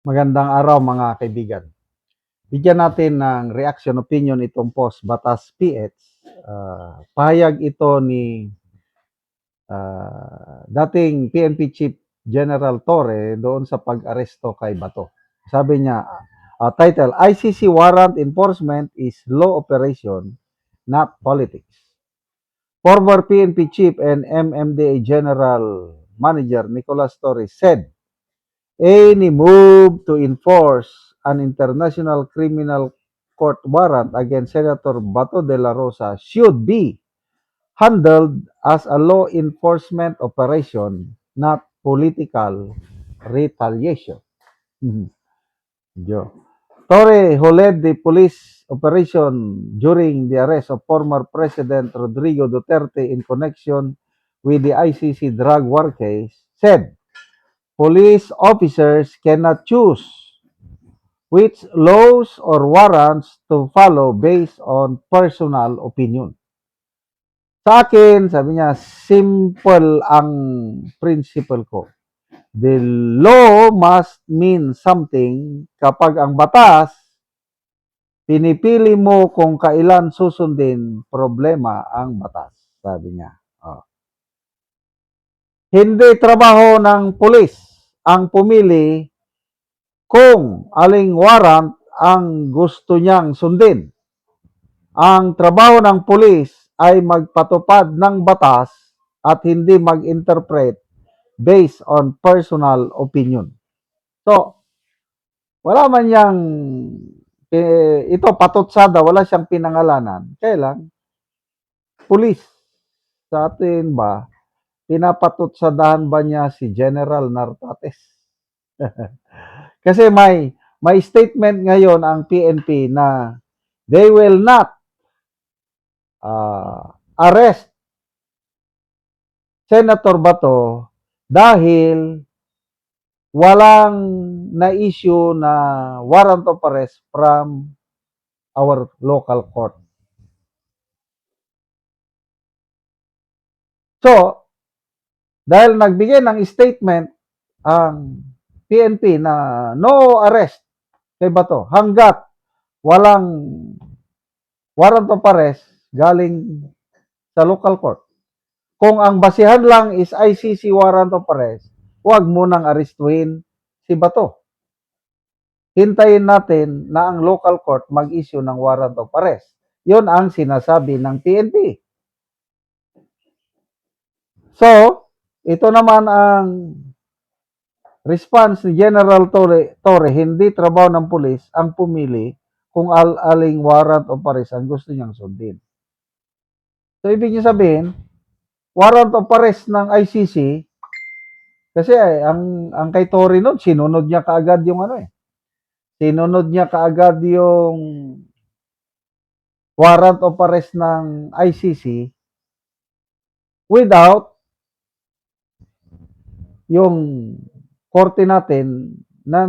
Magandang araw mga kaibigan. Bigyan natin ng reaction opinion itong post Batas PH. Pahayag ito ni dating PNP Chief General Torre doon sa pag-aresto kay Bato. Sabi niya, title, ICC warrant enforcement is law operation, not politics. Former PNP Chief and MMDA General Manager Nicolas Torres said, any move to enforce an international criminal court warrant against Senator Bato de la Rosa should be handled as a law enforcement operation, not political retaliation. Joe. Torre, who led the police operation during the arrest of former President Rodrigo Duterte in connection with the ICC drug war case, said, police officers cannot choose which laws or warrants to follow based on personal opinion. Sa akin, sabi niya, simple ang principle ko. The law must mean something kapag ang batas, pinipili mo kung kailan susundin, problema ang batas, sabi niya. Hindi trabaho ng pulis ang pumili kung aling warrant ang gusto niyang sundin. Ang trabaho ng pulis ay magpatupad ng batas at hindi mag-interpret based on personal opinion. So, wala man yang ito patutsada, wala siyang pinangalanan. Kaya lang, pulis sa atin ba, pinapatutsadahan ba niya si General Nartates? Kasi may statement ngayon ang PNP na they will not arrest Senator Bato dahil walang na-issue na warrant of arrest from our local court. So, dahil nagbigay ng statement ang PNP na no arrest kay Bato hanggat walang warrant of arrest galing sa local court. Kung ang basihan lang is ICC warrant of arrest, huwag munang arestuhin si Bato. Hintayin natin na ang local court mag-issue ng warrant of arrest. Yun ang sinasabi ng PNP. So, ito naman ang response ni General Torre, hindi trabaho ng pulis ang pumili kung aling warrant of arrest ang gusto niyang sundin. So, ibig niya sabihin, warrant of arrest ng ICC, kasi ang kay Torre nun, sinunod niya kaagad yung sinunod niya kaagad yung warrant of arrest ng ICC without yung korte natin na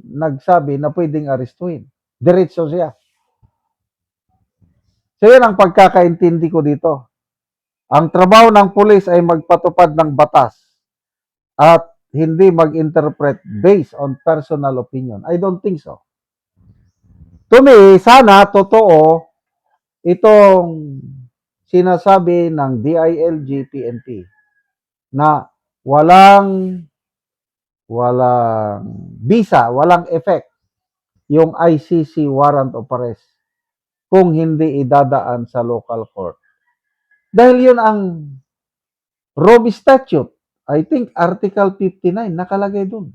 nagsabi na pwedeng arestuhin. Diretso siya. So yan ang pagkakaintindi ko dito. Ang trabaho ng pulis ay magpatupad ng batas at hindi mag-interpret based on personal opinion. I don't think so. To me, sana totoo itong sinasabi ng DILG-PNP na walang visa, walang effect yung ICC warrant of arrest kung hindi idadaan sa local court. Dahil yun ang Rome Statute, I think Article 59, nakalagay dun.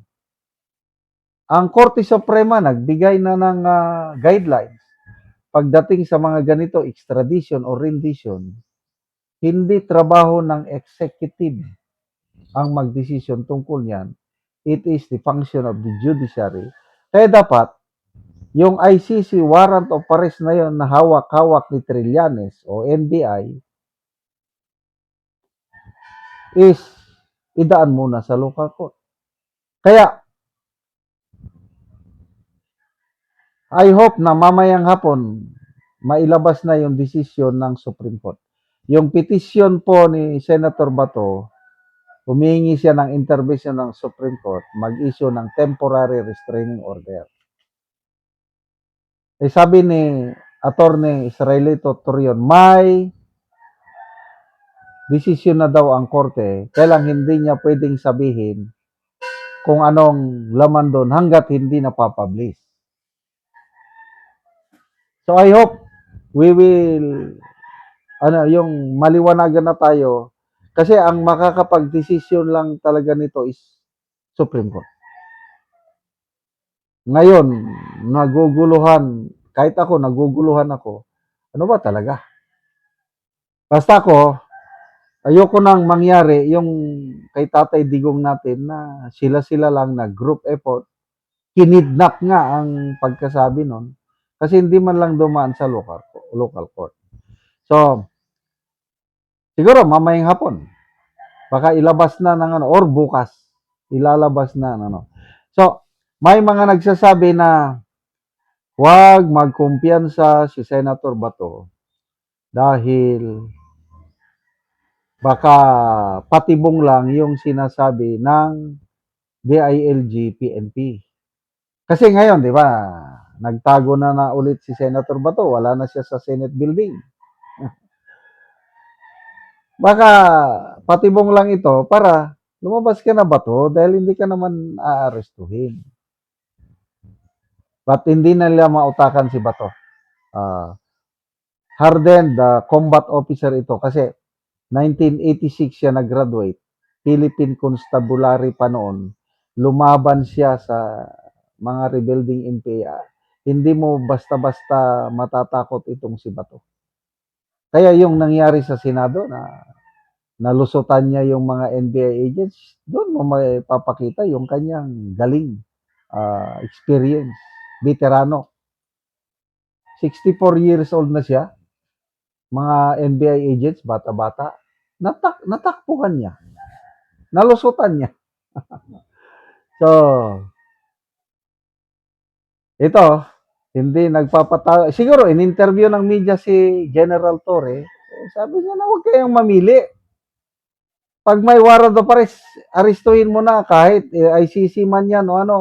Ang Korte Suprema nagbigay na ng guidelines pagdating sa mga ganito, extradition or rendition, hindi trabaho ng executive ang magdesisyon tungkol yan. It is the function of the judiciary. Kaya dapat, yung ICC warrant of arrest na yun na hawak-hawak ni Trillanes o NBI is idaan muna sa local court. Kaya, I hope na mamayang hapon mailabas na yung desisyon ng Supreme Court. Yung petition po ni Senator Bato, humingi siya ng intervention ng Supreme Court, mag-issue ng temporary restraining order. Eh sabi ni Attorney Israelito Torion, may desisyon na daw ang korte, kaya lang hindi niya pwedeng sabihin kung anong laman doon hanggat hindi napapublish. So I hope we will yung maliwanagan na tayo kasi ang makakapag-desisyon lang talaga nito is Supreme Court. Ngayon, kahit ako, naguguluhan ako. Ano ba talaga? Basta ako, ayoko nang mangyari yung kay Tatay Digong natin na sila-sila lang na group effort. Kinidnap nga ang pagkasabi nun kasi hindi man lang dumaan sa local court. So, siguro mamayang hapon, baka ilabas na ng or bukas, ilalabas na ng So, may mga nagsasabi na huwag magkumpiyansa si Senator Bato dahil baka patibong lang yung sinasabi ng DILG PNP. Kasi ngayon, di ba, nagtago na ulit si Senator Bato, wala na siya sa Senate building. Baka patibong lang ito para lumabas ka na Bato dahil hindi ka naman aarestuhin. But hindi na nila mautakan si Bato. Hardened combat officer ito kasi 1986 siya nag-graduate. Philippine Constabulary pa noon. Lumaban siya sa mga rebuilding NPA. Hindi mo basta-basta matatakot itong si Bato. Kaya yung nangyari sa Senado na nalusutan niya yung mga NBI agents, doon mo may papakita yung kanyang galing, experience, veterano. 64 years old na siya, mga NBI agents, bata-bata, natakpuhan niya, nalusutan niya. So, ito, hindi nagpapatawa. Siguro, in-interview ng media si General Torre, sabi niya na huwag kayong mamili. Pag may warrant of arrest, arestuhin mo na kahit ICC man yan o ano,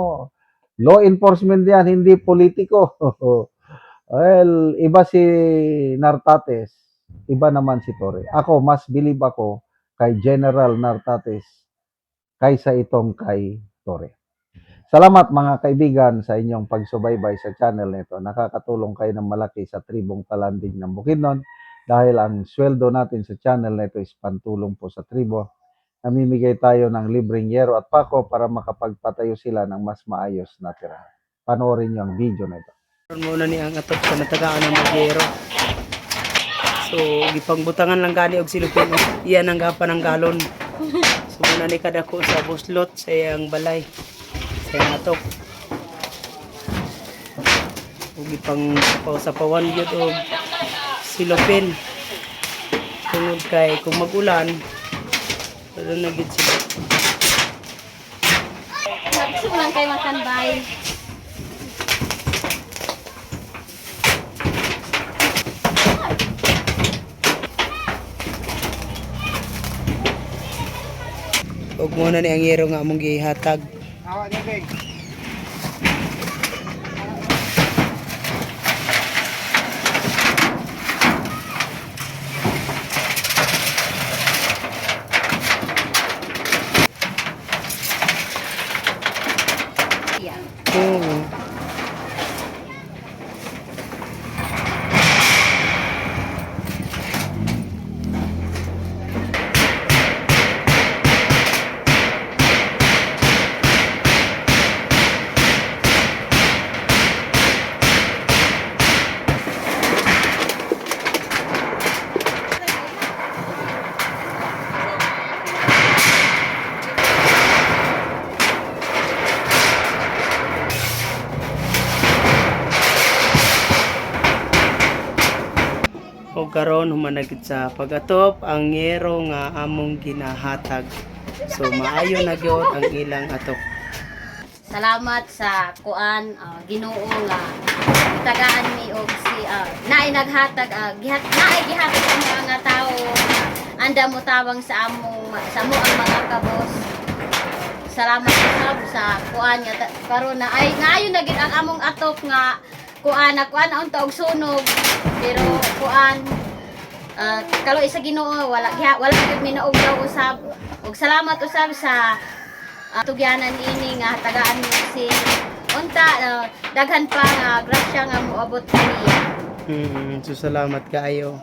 law enforcement yan, hindi politiko. Well, iba si Nartates, iba naman si Torre. Ako, mas believe ako kay General Nartates kaysa itong kay Torre. Salamat mga kaibigan sa inyong pagsubaybay sa channel nito. Nakakatulong kayo ng malaki sa tribong Talanding ng Bukidnon dahil ang sweldo natin sa channel nito is pantulong po sa tribo. Namimigay tayo ng libreng yero at pako para makapagpatayo sila ng mas maayos na tirahan. Panoorin niyo ang video na ito. Muna ni ang atop sa natagaan ng magyero. So, gipangbutangan lang gani og silupin. Iyan ang gapan ng galon. So, muna ni kadako sa buslot sa iyang balay. Sa iyang atop. O gipang pausapawan yun og silupin. Tungod kay kung mag-ulan, wala na gid sila. Gusto ko lang kayo matambay. Huwag muna ni ang yero nga among gihatag. Yan. Oo. O karon humanagid sa pagatop ang yero nga among ginahatag. So maayo na gyud ang ilang atop. Salamat sa kuan Ginoo nga tagaan mi og si naay naghatag naay gihatag ang mga tao anda mo tabang sa among sa mo ang mga kabos. Salamat usab sa kuan nga karon na ay naayo na gid ang among atop nga kuan na kuan unta og sunog. Pero kuan kalo isa Ginoo wala gid minaog daw usab. Ug salamat usab sa tugyanan ini nga tagaan mo si unta daghan pa nga grasya nga moabot kaniya. So salamat kaayo.